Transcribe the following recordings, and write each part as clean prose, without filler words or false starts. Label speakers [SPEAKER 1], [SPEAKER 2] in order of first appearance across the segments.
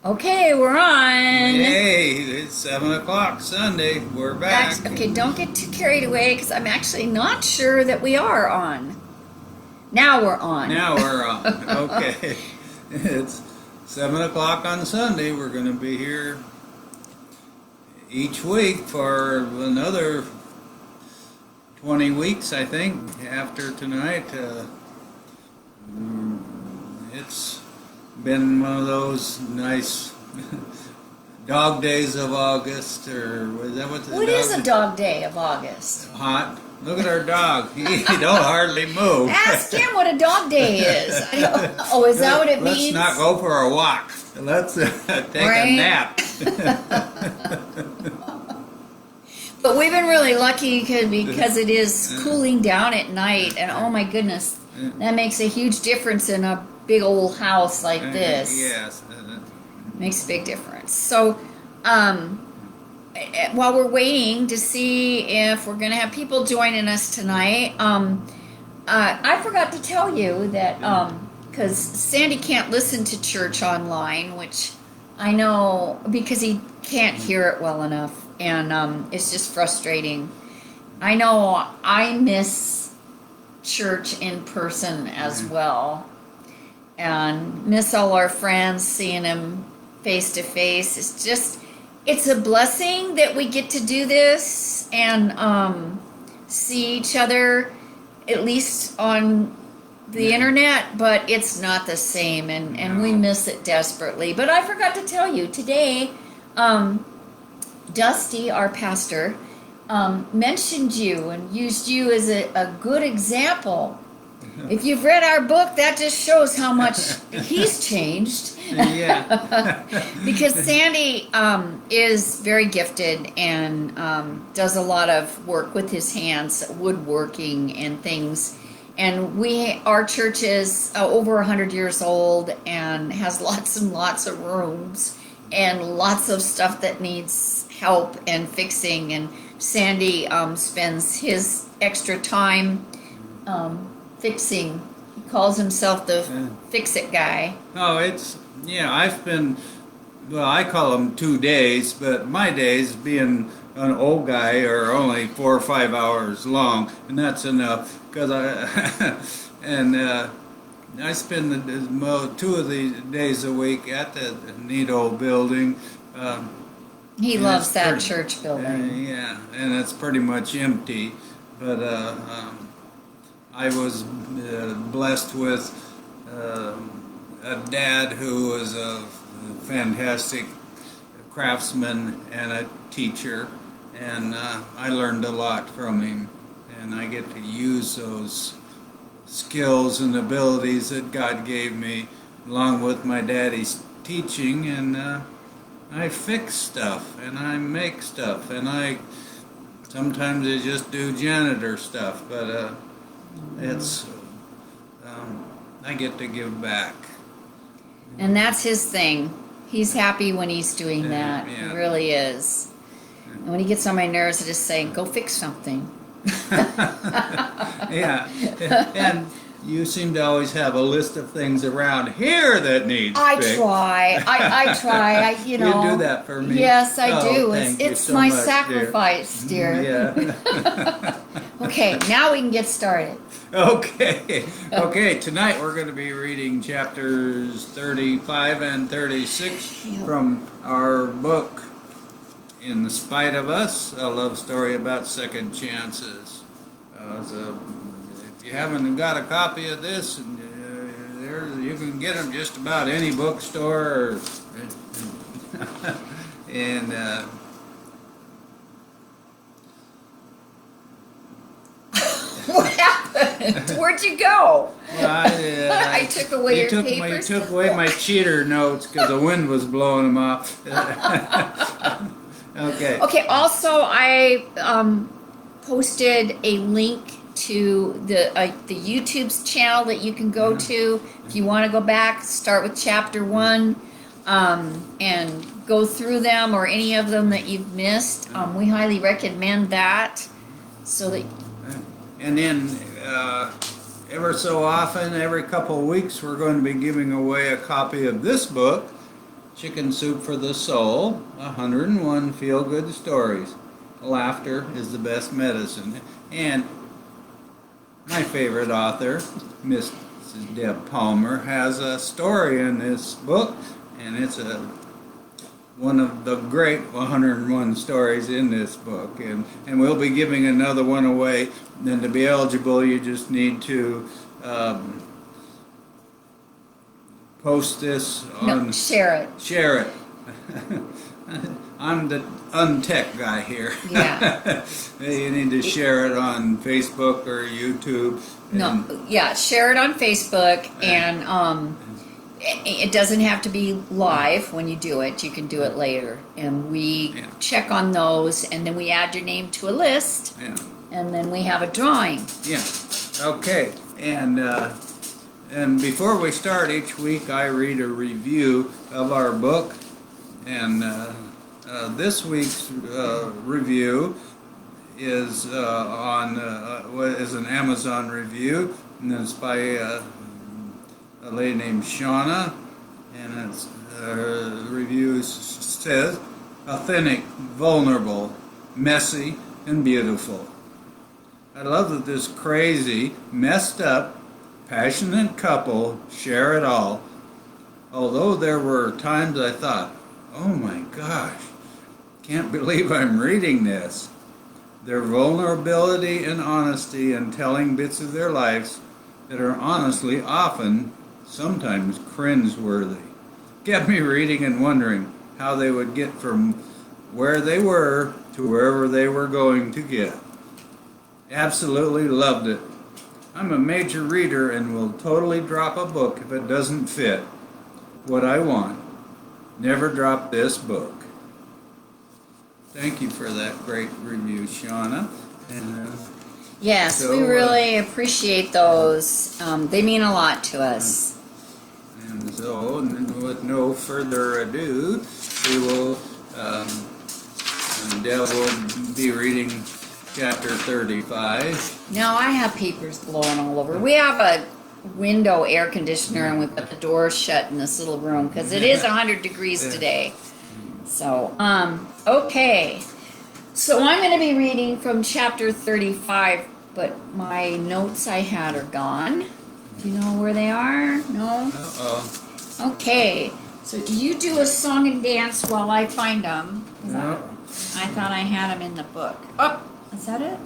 [SPEAKER 1] Okay, we're on.
[SPEAKER 2] Hey, it's 7 o'clock Sunday. We're back.
[SPEAKER 1] Okay, don't get too carried away because I'm actually not sure that we are on. Now we're on.
[SPEAKER 2] Now we're on. Okay. It's 7 o'clock on Sunday. We're going to be here each week for another 20 weeks, I think, after tonight. It's been one of those nice dog days of August, or is that what the
[SPEAKER 1] What
[SPEAKER 2] dog
[SPEAKER 1] is a dog day of August?
[SPEAKER 2] Hot. Look at our dog. He don't hardly move.
[SPEAKER 1] Ask him what a dog day is. Oh, is that what it means?
[SPEAKER 2] Let's not go for a walk. Let's take a nap.
[SPEAKER 1] But we've been really lucky because it is cooling down at night, and oh my goodness, that makes a huge difference in a big old house like this.
[SPEAKER 2] Yes.
[SPEAKER 1] Makes a big difference. So, while we're waiting to see if we're going to have people joining us tonight, I forgot to tell you that because Sandy can't listen to church online, which I know because he can't hear it well enough, and it's just frustrating. I know I miss church in person as well, and miss all our friends, seeing them face to face. It's a blessing that we get to do this and see each other, at least on the internet, but it's not the same, and we miss it desperately. But I forgot to tell you, today, Dusty, our pastor, mentioned you and used you as a good example. If you've read our book, that just shows how much he's changed.
[SPEAKER 2] Yeah.
[SPEAKER 1] Because Sandy is very gifted and does a lot of work with his hands, woodworking and things. And our church is over 100 years old and has lots and lots of rooms and lots of stuff that needs help and fixing. And Sandy spends his extra time fixing. He calls himself the fix-it guy.
[SPEAKER 2] Oh, I call them 2 days, but my days, being an old guy, are only 4 or 5 hours long, and that's enough. Because I spend 2 of the days a week at the neat old building.
[SPEAKER 1] He loves that church building.
[SPEAKER 2] Yeah, and it's pretty much empty, but I was blessed with a dad who was a fantastic craftsman and a teacher, and I learned a lot from him, and I get to use those skills and abilities that God gave me along with my daddy's teaching, and I fix stuff and I make stuff, and sometimes I just do janitor stuff, but it's I get to give back.
[SPEAKER 1] And that's his thing. He's happy when he's doing that.
[SPEAKER 2] Yeah.
[SPEAKER 1] He really is. And when he gets on my nerves, I just say, go fix something.
[SPEAKER 2] Yeah. And you seem to always have a list of things around here that needs fixed.
[SPEAKER 1] I try. You know.
[SPEAKER 2] You do that for me.
[SPEAKER 1] Yes, I do.
[SPEAKER 2] Thank you
[SPEAKER 1] It's
[SPEAKER 2] so
[SPEAKER 1] my
[SPEAKER 2] much,
[SPEAKER 1] sacrifice, dear.
[SPEAKER 2] Yeah.
[SPEAKER 1] Okay, now we can get started.
[SPEAKER 2] Okay, tonight we're going to be reading chapters 35 and 36 from our book, In Spite of Us, a love story about second chances. So if you haven't got a copy of this, you can get them just about any bookstore. And
[SPEAKER 1] What happened? Where'd you go?
[SPEAKER 2] well,
[SPEAKER 1] I took away your papers.
[SPEAKER 2] You took away my cheater notes because the wind was blowing them off. Okay.
[SPEAKER 1] Okay, also I posted a link to the YouTube's channel that you can go to if you want to go back, start with chapter 1 and go through them or any of them that you've missed. We highly recommend that so that.
[SPEAKER 2] And then ever so often, every couple of weeks, we're going to be giving away a copy of this book. Chicken Soup for the Soul, 101 Feel-Good Stories. Laughter is the best medicine. And my favorite author, Mrs. Deb Palmer, has a story in this book, and it's one of the great 101 stories in this book. And we'll be giving another one away. And to be eligible, you just need to post this on...
[SPEAKER 1] No, share it.
[SPEAKER 2] Share it. I'm the untech guy here.
[SPEAKER 1] Yeah.
[SPEAKER 2] You need to share it on Facebook or YouTube.
[SPEAKER 1] No, yeah, share it on Facebook, and it doesn't have to be live when you do it. You can do it later, and we check on those, and then we add your name to a list, and then we have a drawing.
[SPEAKER 2] Yeah. Okay. And before we start each week, I read a review of our book, and this week's review is is an Amazon review, and it's by a lady named Shauna, and its review says, authentic, vulnerable, messy, and beautiful. I love that this crazy, messed up, passionate couple share it all. Although there were times I thought, oh my gosh, can't believe I'm reading this. Their vulnerability and honesty in telling bits of their lives that are honestly sometimes cringeworthy, kept me reading and wondering how they would get from where they were to wherever they were going to get. Absolutely loved it. I'm a major reader and will totally drop a book if it doesn't fit what I want. Never drop this book. Thank you for that great review, Shauna. And,
[SPEAKER 1] Yes,
[SPEAKER 2] so,
[SPEAKER 1] we really appreciate those. They mean a lot to us.
[SPEAKER 2] And so, with no further ado, we will, Deb will be reading chapter 35.
[SPEAKER 1] Now I have papers blowing all over. We have a window air conditioner, and we put the doors shut in this little room because it is 100 degrees today. So, okay. So I'm going to be reading from chapter 35, but my notes I had are gone. Do you know where they are? No?
[SPEAKER 2] Uh-oh.
[SPEAKER 1] Okay. So you do a song and dance while I find them.
[SPEAKER 2] No.
[SPEAKER 1] I thought I had them in the book. Oh, is that it?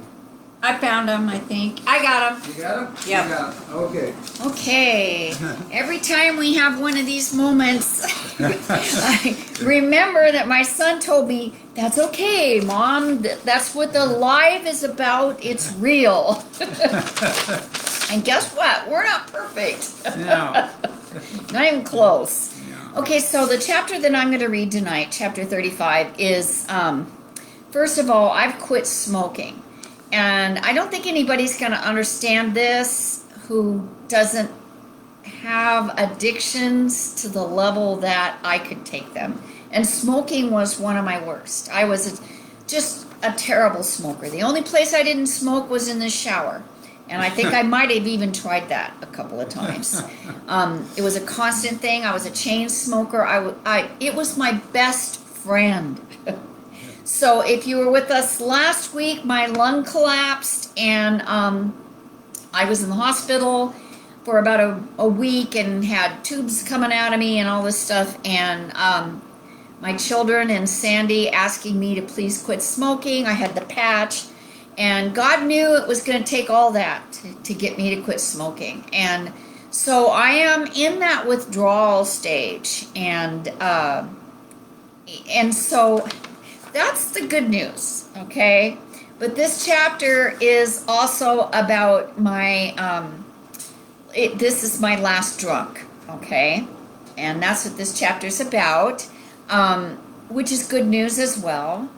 [SPEAKER 1] I found them, I think. I got them.
[SPEAKER 2] You got them?
[SPEAKER 1] Yep.
[SPEAKER 2] You got 'em. Okay.
[SPEAKER 1] Okay. Every time we have one of these moments, I remember that my son told me, that's okay, Mom. That's what the live is about. It's real. And guess what? We're not perfect.
[SPEAKER 2] No.
[SPEAKER 1] Not even close.
[SPEAKER 2] No.
[SPEAKER 1] Okay, so the chapter that I'm going to read tonight, chapter 35, is, first of all, I've quit smoking. And I don't think anybody's going to understand this who doesn't have addictions to the level that I could take them. And smoking was one of my worst. I was just a terrible smoker. The only place I didn't smoke was in the shower. And I think I might have even tried that a couple of times. It was a constant thing. I was a chain smoker. It was my best friend. So if you were with us last week, my lung collapsed, and I was in the hospital for about a week and had tubes coming out of me and all this stuff. And my children and Sandy asking me to please quit smoking. I had the patch. And God knew it was going to take all that to get me to quit smoking. And so I am in that withdrawal stage. And so that's the good news, okay? But this chapter is also about my, this is my last drunk, okay? And that's what this chapter is about, which is good news as well.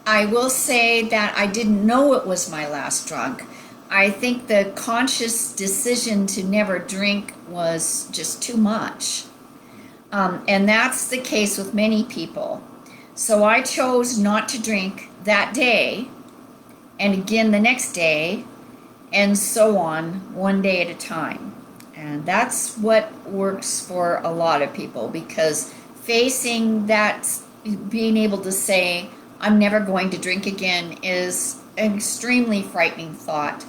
[SPEAKER 1] I will say that I didn't know it was my last drunk. I think the conscious decision to never drink was just too much. And that's the case with many people. So I chose not to drink that day, and again the next day, and so on, one day at a time. And that's what works for a lot of people, because facing that, being able to say, I'm never going to drink again, is an extremely frightening thought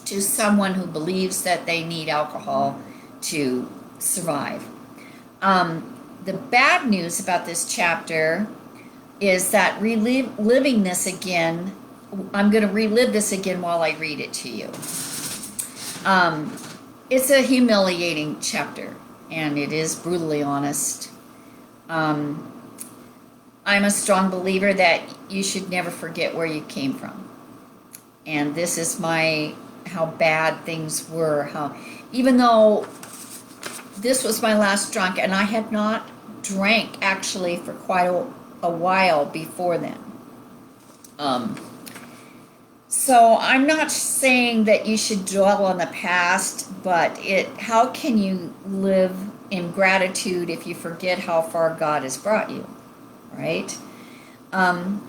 [SPEAKER 1] to someone who believes that they need alcohol to survive. The bad news about this chapter is that reliving this again, I'm going to relive this again while I read it to you. It's a humiliating chapter, and it is brutally honest. I'm a strong believer that you should never forget where you came from. And this is how bad things were. Even though this was my last drunk, and I had not drank actually for quite a while before then. So I'm not saying that you should dwell on the past, but how can you live in gratitude if you forget how far God has brought you, right?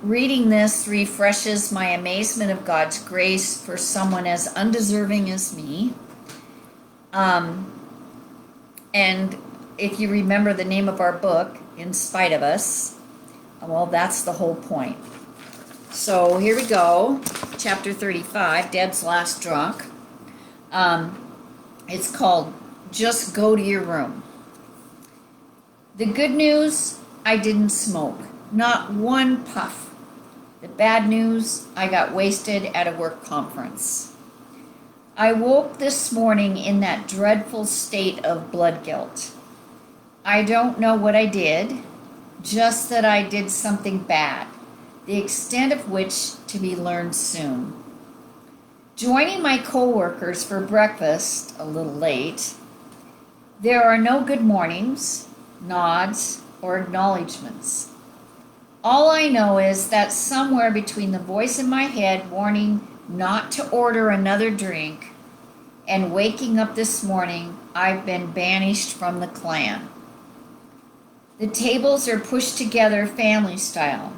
[SPEAKER 1] Reading this refreshes my amazement of God's grace for someone as undeserving as me. And if you remember the name of our book, In Spite of Us, well, that's the whole point. So here we go, chapter 35, Deb's Last Drunk. It's called Just Go to Your Room. The good news, I didn't smoke, not one puff. The bad news, I got wasted at a work conference. I woke this morning in that dreadful state of blood guilt. I don't know what I did, just that I did something bad, the extent of which to be learned soon. Joining my co-workers for breakfast, a little late, there are no good mornings, nods, or acknowledgments. All I know is that somewhere between the voice in my head warning not to order another drink and waking up this morning, I've been banished from the clan. The tables are pushed together family style.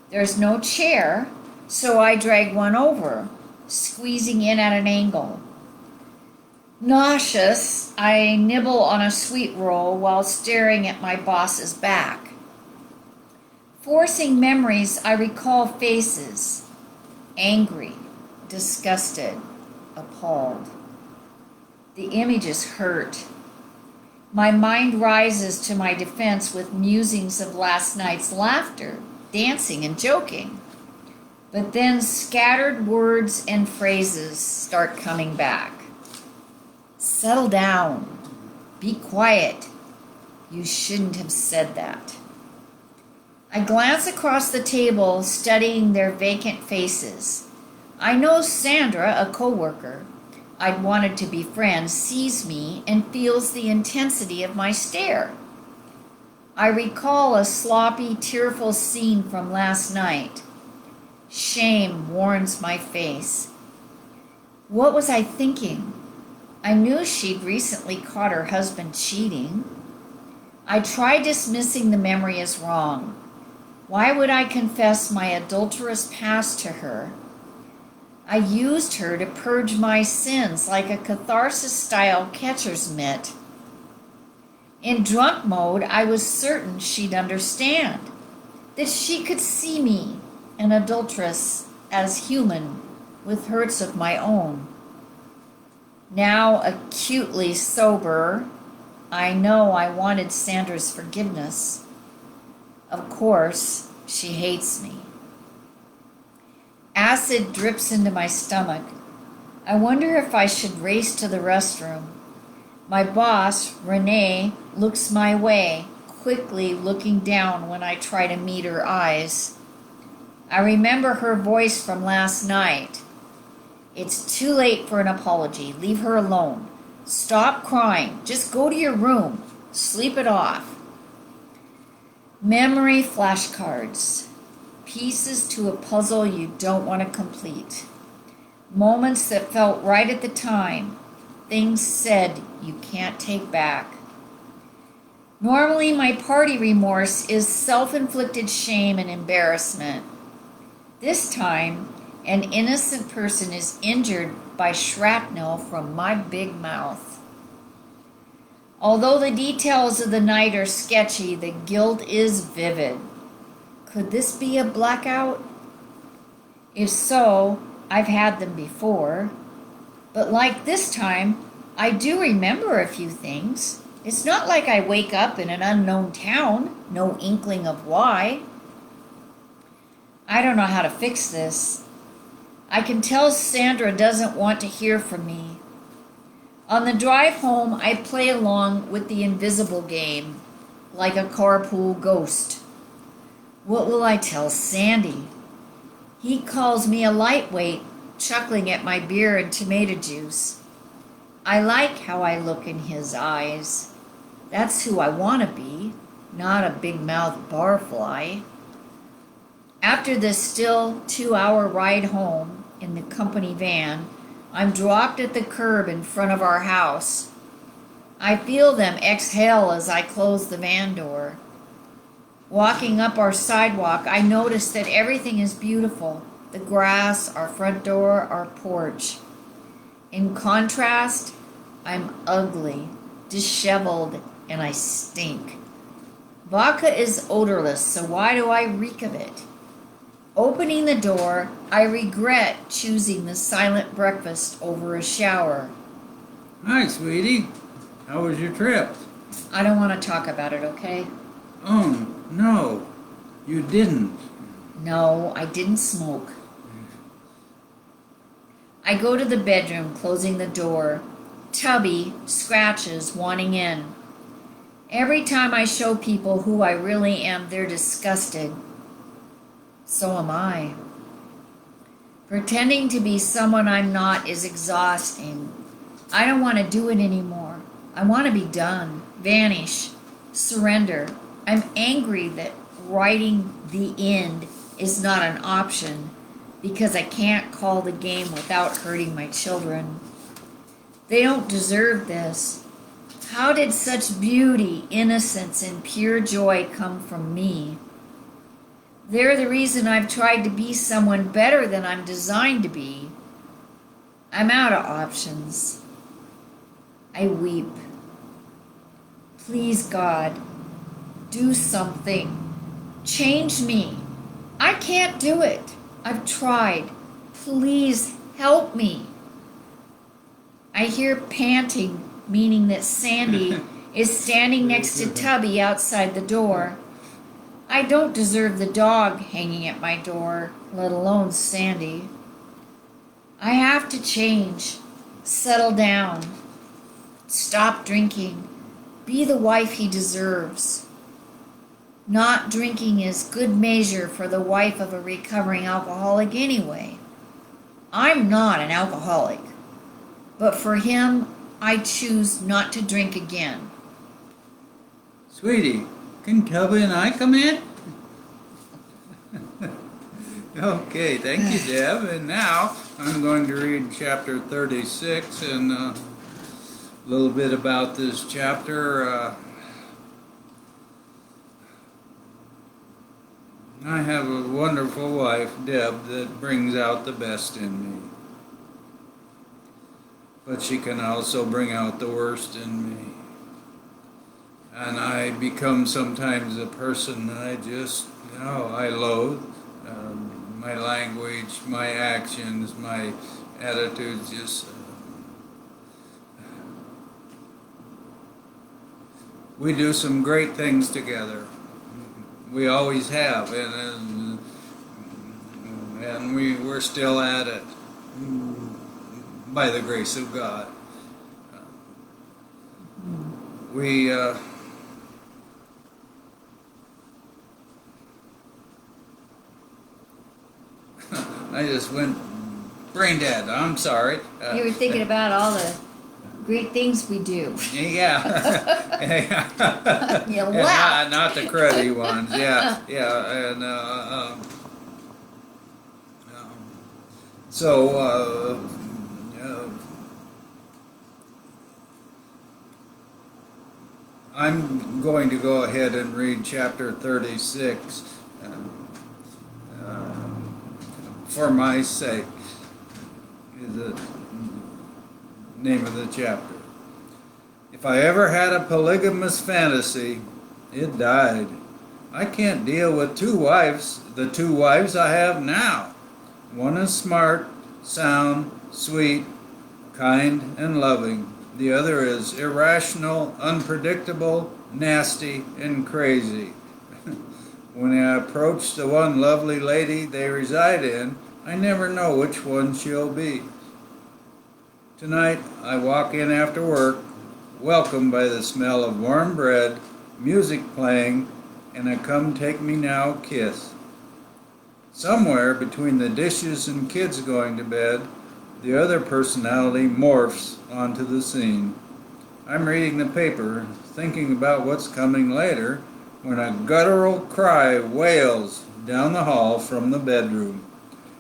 [SPEAKER 1] There's no chair, so I drag one over, squeezing in at an angle. Nauseous, I nibble on a sweet roll while staring at my boss's back. Forcing memories, I recall faces, angry, disgusted, appalled. The images hurt. My mind rises to my defense with musings of last night's laughter, dancing, and joking. But then scattered words and phrases start coming back. Settle down. Be quiet. You shouldn't have said that. I glance across the table, studying their vacant faces. I know Sandra, a co-worker I'd wanted to befriend, sees me and feels the intensity of my stare. I recall a sloppy, tearful scene from last night. Shame warms my face. What was I thinking? I knew she'd recently caught her husband cheating. I tried dismissing the memory as wrong. Why would I confess my adulterous past to her? I used her to purge my sins like a catharsis-style catcher's mitt. In drunk mode, I was certain she'd understand, that she could see me, an adulteress, as human, with hurts of my own. Now acutely sober, I know I wanted Sandra's forgiveness. Of course, she hates me. Acid drips into my stomach. I wonder if I should race to the restroom. My boss, Renee, looks my way, quickly looking down when I try to meet her eyes. I remember her voice from last night. It's too late for an apology. Leave her alone. Stop crying. Just go to your room. Sleep it off. Memory flashcards. Pieces to a puzzle you don't want to complete. Moments that felt right at the time. Things said you can't take back. Normally, my party remorse is self-inflicted shame and embarrassment. This time, an innocent person is injured by shrapnel from my big mouth. Although the details of the night are sketchy, the guilt is vivid. Could this be a blackout? If so, I've had them before. But like this time, I do remember a few things. It's not like I wake up in an unknown town, no inkling of why. I don't know how to fix this. I can tell Sandra doesn't want to hear from me. On the drive home, I play along with the invisible game, like a carpool ghost. What will I tell Sandy? He calls me a lightweight, chuckling at my beer and tomato juice. I like how I look in his eyes. That's who I want to be, not a big-mouthed barfly. After the still 2-hour ride home in the company van, I'm dropped at the curb in front of our house. I feel them exhale as I close the van door. Walking up our sidewalk, I notice that everything is beautiful. The grass, our front door, our porch. In contrast, I'm ugly, disheveled, and I stink. Vodka is odorless, so why do I reek of it? Opening the door, I regret choosing the silent breakfast over a shower.
[SPEAKER 2] Hi, sweetie. How was your trip?
[SPEAKER 1] I don't want to talk about it, okay?
[SPEAKER 2] Oh, no, you didn't.
[SPEAKER 1] No, I didn't smoke. I go to the bedroom, closing the door. Tubby scratches, wanting in. Every time I show people who I really am, they're disgusted. So am I. Pretending to be someone I'm not is exhausting. I don't want to do it anymore. I want to be done, vanish, surrender. I'm angry that writing the end is not an option because I can't call the game without hurting my children. They don't deserve this. How did such beauty, innocence, and pure joy come from me? They're the reason I've tried to be someone better than I'm designed to be. I'm out of options. I weep. Please, God, do something. Change me. I can't do it. I've tried. Please help me. I hear panting, meaning that Sandy is standing next to Tubby outside the door. I don't deserve the dog hanging at my door, let alone Sandy. I have to change, settle down, stop drinking, be the wife he deserves. Not drinking is good measure for the wife of a recovering alcoholic anyway. I'm not an alcoholic, but for him, I choose not to drink again.
[SPEAKER 2] Sweetie, can Tubby and I come in? Okay, thank you, Deb. And now I'm going to read chapter 36 and a little bit about this chapter. I have a wonderful wife, Deb, that brings out the best in me. But she can also bring out the worst in me. And I become sometimes a person that I loathe. My language, my actions, my attitudes we do some great things together. We always have, and we're still at it by the grace of God. I just went brain dead. I'm sorry.
[SPEAKER 1] You were thinking about all the great things we do.
[SPEAKER 2] Yeah.
[SPEAKER 1] You laughed.
[SPEAKER 2] Not the cruddy ones. Yeah. And so I'm going to go ahead and read chapter 36 for my sake is the name of the chapter. If I ever had a polygamous fantasy, it died. I can't deal with the two wives I have now. One is smart, sound, sweet, kind, and loving. The other is irrational, unpredictable, nasty, and crazy. When I approach the one lovely lady they reside in, I never know which one she'll be. Tonight, I walk in after work, welcomed by the smell of warm bread, music playing, and a come-take-me-now kiss. Somewhere between the dishes and kids going to bed, the other personality morphs onto the scene. I'm reading the paper, thinking about what's coming later, when a guttural cry wails down the hall from the bedroom.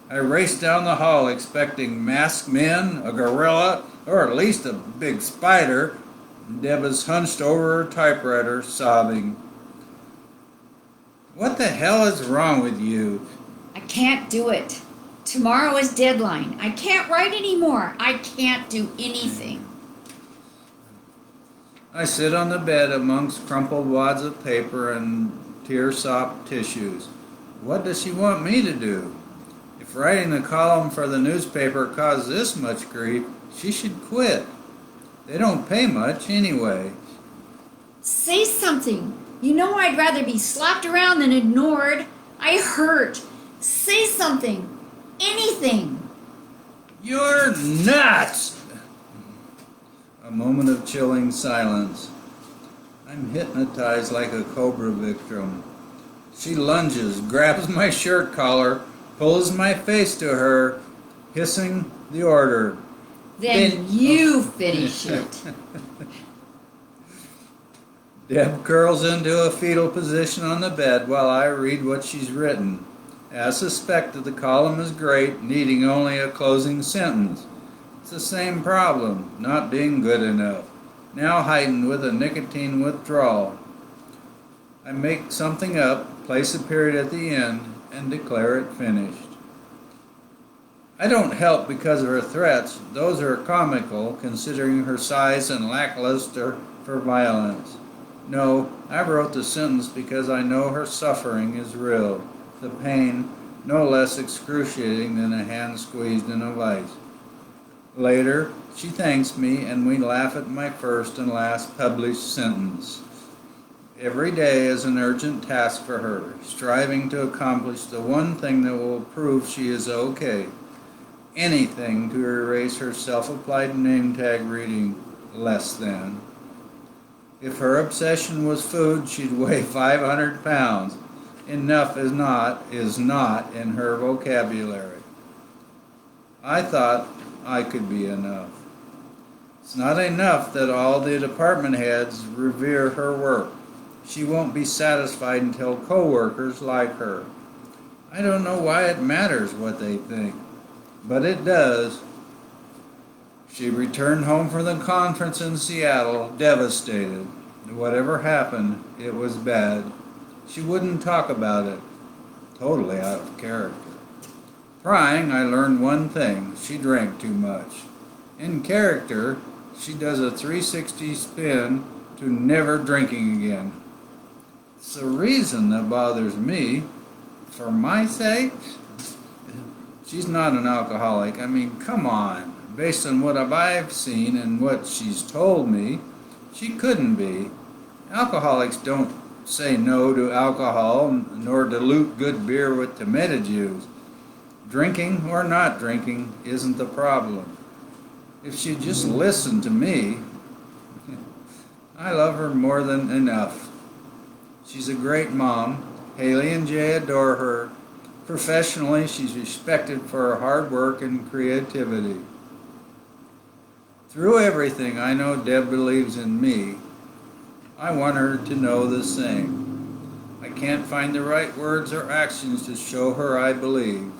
[SPEAKER 2] I race down the hall expecting masked men, a gorilla, or at least a big spider. Deb is hunched over her typewriter, sobbing. What the hell is wrong with you?
[SPEAKER 1] I can't do it. Tomorrow is deadline. I can't write anymore. I can't do anything.
[SPEAKER 2] I sit on the bed amongst crumpled wads of paper and tear-sopped tissues. What does she want me to do? If writing the column for the newspaper caused this much grief, she should quit. They don't pay much anyway.
[SPEAKER 1] Say something. You know I'd rather be slapped around than ignored. I hurt. Say something. Anything.
[SPEAKER 2] You're nuts! A moment of chilling silence. I'm hypnotized like a cobra victim. She lunges, grabs my shirt collar, pulls my face to her, hissing the order.
[SPEAKER 1] Then you finish it.
[SPEAKER 2] Deb curls into a fetal position on the bed while I read what she's written. As suspected, the column is great, needing only a closing sentence. It's the same problem, not being good enough, now heightened with a nicotine withdrawal. I make something up, place a period at the end, and declare it finished. I don't help because of her threats. Those are comical, considering her size and lackluster for violence. No, I wrote the sentence because I know her suffering is real, the pain no less excruciating than a hand squeezed in a vice. Later, she thanks me and we laugh at my first and last published sentence. Every day is an urgent task for her, striving to accomplish the one thing that will prove she is okay. Anything to erase her self-applied name tag reading, less than. If her obsession was food, she'd weigh 500 pounds. Enough is not in her vocabulary. I thought I could be enough. It's not enough that all the department heads revere her work. She won't be satisfied until co-workers like her. I don't know why it matters what they think, but it does. She returned home from the conference in Seattle, devastated. Whatever happened, it was bad. She wouldn't talk about it. Totally out of character. Trying, I learned one thing. She drank too much. In character, she does a 360 spin to never drinking again. It's the reason that bothers me. For my sake, she's not an alcoholic. I mean, come on. Based on what I've seen and what she's told me, she couldn't be. Alcoholics don't say no to alcohol nor dilute good beer with tomato juice. Drinking or not drinking isn't the problem. If she'd just listened to me, I love her more than enough. She's a great mom. Haley and Jay adore her. Professionally, she's respected for her hard work and creativity. Through everything, I know Deb believes in me. I want her to know the same. I can't find the right words or actions to show her I believe.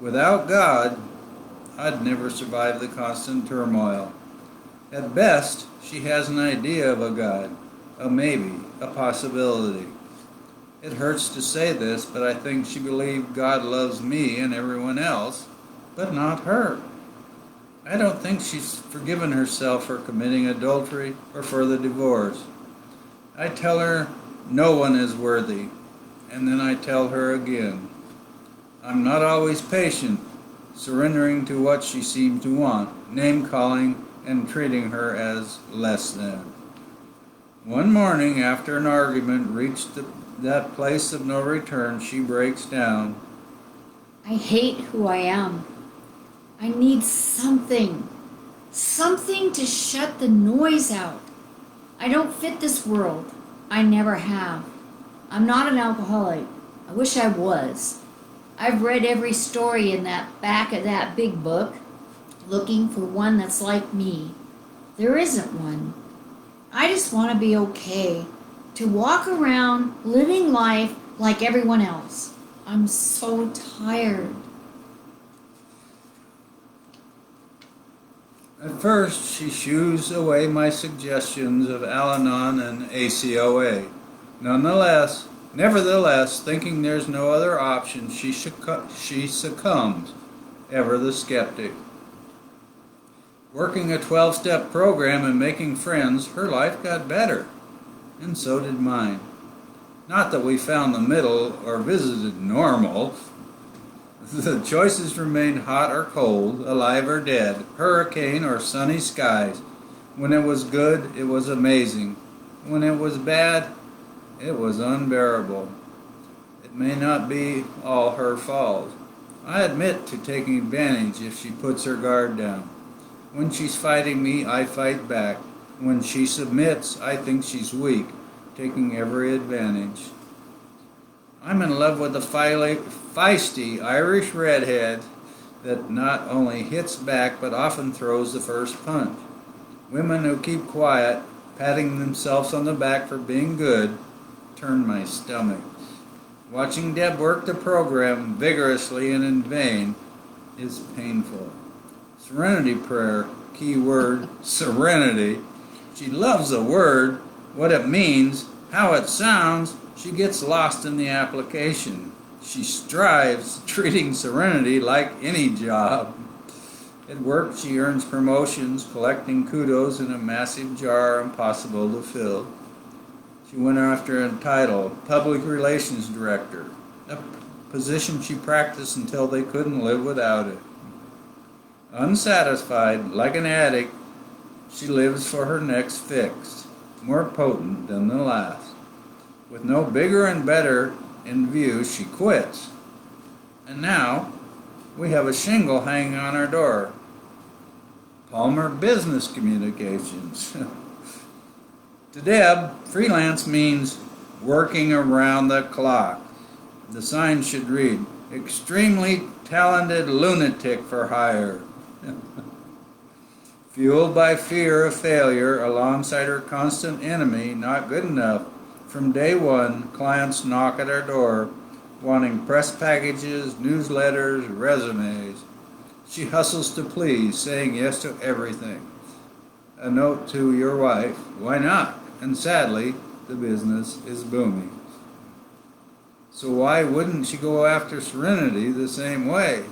[SPEAKER 2] Without God, I'd never survive the constant turmoil. At best, she has an idea of a God, a maybe, a possibility. It hurts to say this, but I think she believes God loves me and everyone else, but not her. I I don't think she's forgiven herself for committing adultery or for the divorce. I tell her no one is worthy, and then I tell her again. I'm not always patient, surrendering to what she seems to want, name-calling and treating her as less than. One morning, after an argument reached that place of no return, she breaks down.
[SPEAKER 1] I hate who I am. I need something to shut the noise out. I don't fit this world. I never have. I'm not an alcoholic. I wish I was. I've read every story in that back of that big book, looking for one that's like me. There isn't one. I just want to be okay, to walk around living life like everyone else. I'm so tired.
[SPEAKER 2] At first, she shoos away my suggestions of Al-Anon and ACOA. Nevertheless, thinking there's no other option, she succumbs, ever the skeptic. Working a 12-step program and making friends, her life got better, and so did mine. Not that we found the middle or visited normal. The choices remained hot or cold, alive or dead, hurricane or sunny skies. When it was good, it was amazing. When it was bad, it was unbearable. It may not be all her fault. I admit to taking advantage if she puts her guard down. When she's fighting me, I fight back. When she submits, I think she's weak, taking every advantage. I'm in love with a feisty Irish redhead that not only hits back but often throws the first punch. Women who keep quiet, patting themselves on the back for being good, turn my stomach. Watching Deb work the program vigorously and in vain is painful. Serenity prayer, key word, serenity. She loves the word, what it means, how it sounds. She gets lost in the application. She strives, treating serenity like any job. At work, she earns promotions, collecting kudos in a massive jar impossible to fill. She went after a title, Public Relations Director, a position she practiced until they couldn't live without it. Unsatisfied, like an addict, she lives for her next fix, more potent than the last. With no bigger and better in view, she quits. And now, we have a shingle hanging on our door. Palmer Business Communications. To Deb, freelance means working around the clock. The sign should read, extremely talented lunatic for hire. Fueled by fear of failure alongside her constant enemy, not good enough, from day one, clients knock at our door, wanting press packages, newsletters, resumes. She hustles to please, saying yes to everything. A note to your wife, why not? And sadly, the business is booming. So why wouldn't she go after serenity the same way?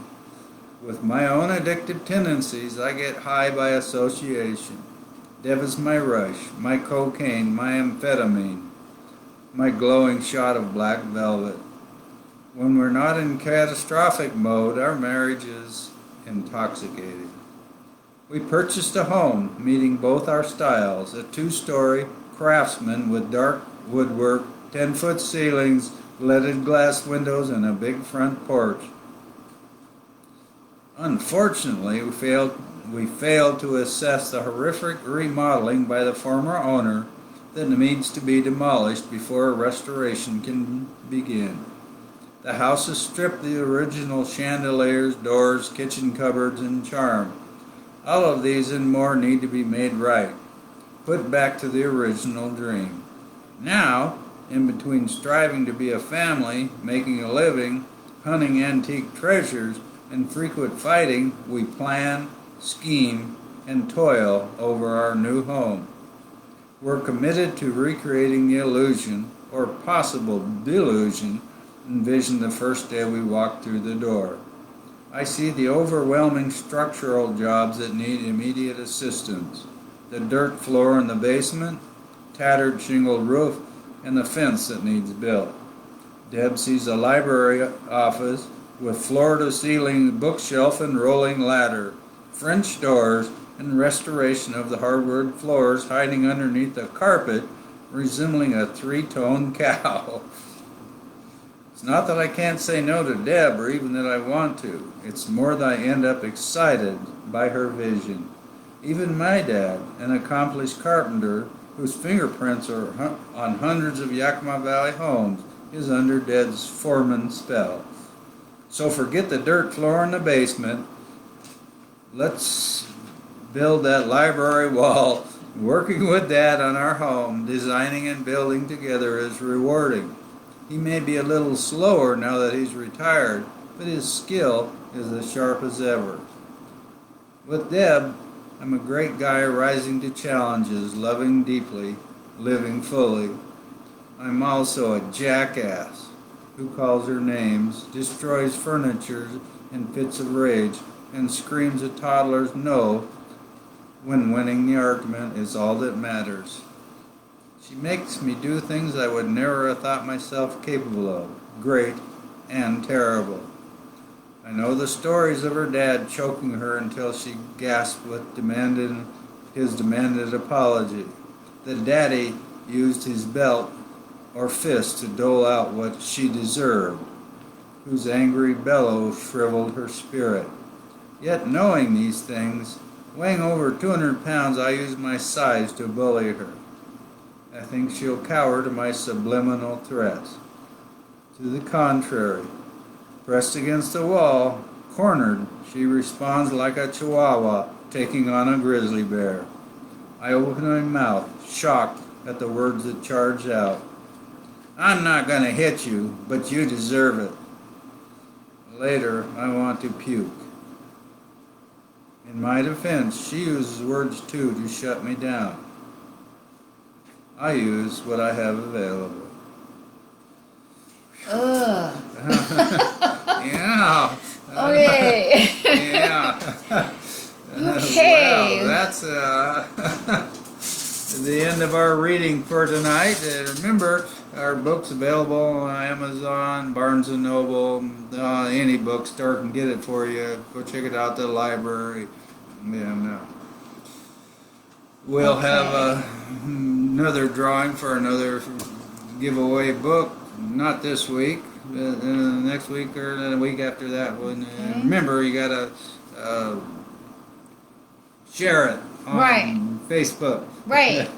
[SPEAKER 2] With my own addictive tendencies, I get high by association. Deb is my rush, my cocaine, my amphetamine, my glowing shot of black velvet. When we're not in catastrophic mode, our marriage is intoxicating. We purchased a home, meeting both our styles, a 2-story craftsman with dark woodwork, 10-foot ceilings, leaded glass windows, and a big front porch. Unfortunately, we failed to assess the horrific remodeling by the former owner that needs to be demolished before a restoration can begin. The house has stripped the original chandeliers, doors, kitchen cupboards, and charm. All of these and more need to be made right, put back to the original dream. Now, in between striving to be a family, making a living, hunting antique treasures, and frequent fighting, we plan, scheme, and toil over our new home. We're committed to recreating the illusion, or possible delusion, envisioned the first day we walked through the door. I see the overwhelming structural jobs that need immediate assistance. The dirt floor in the basement, tattered shingled roof, and the fence that needs built. Deb sees a library office with floor-to-ceiling bookshelf and rolling ladder, French doors, and restoration of the hardwood floors hiding underneath a carpet resembling a three-toned cow. It's not that I can't say no to Deb or even that I want to. It's more that I end up excited by her vision. Even my dad, an accomplished carpenter whose fingerprints are on hundreds of Yakima Valley homes, is under Deb's foreman spell. So forget the dirt floor in the basement. Let's build that library wall. Working with Dad on our home, designing and building together is rewarding. He may be a little slower now that he's retired, but his skill is as sharp as ever. With Deb, I'm a great guy rising to challenges, loving deeply, living fully. I'm also a jackass who calls her names, destroys furniture in fits of rage, and screams at toddlers no when winning the argument is all that matters. She makes me do things I would never have thought myself capable of, great and terrible. I know the stories of her dad choking her until she gasped with his demanded apology. That Daddy used his belt or fist to dole out what she deserved, whose angry bellow shriveled her spirit. Yet knowing these things, weighing over 200 pounds, I use my size to bully her. I think she'll cower to my subliminal threats. To the contrary, pressed against the wall, cornered, she responds like a chihuahua taking on a grizzly bear. I open my mouth, shocked at the words that charge out. I'm not going to hit you, but you deserve it. Later, I want to puke. In my defense, she uses words too to shut me down. I use what I have available.
[SPEAKER 1] Ugh.
[SPEAKER 2] Yeah.
[SPEAKER 1] Okay.
[SPEAKER 2] Yeah.
[SPEAKER 1] Okay.
[SPEAKER 2] Well, that's the end of our reading for tonight. Remember, our book's available on Amazon, Barnes & Noble, any bookstore can get it for you. Go check it out at the library. And we'll have another drawing for another giveaway book. Not this week, but next week or the week after that one. And remember, you gotta share it on Facebook.
[SPEAKER 1] Right.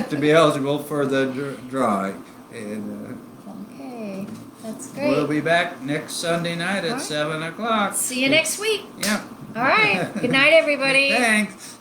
[SPEAKER 2] To be eligible for the drawing. And
[SPEAKER 1] Okay, that's great.
[SPEAKER 2] we'll be back next Sunday night at 7 o'clock.
[SPEAKER 1] See you next week.
[SPEAKER 2] Yeah.
[SPEAKER 1] All right. Good night, everybody.
[SPEAKER 2] Thanks.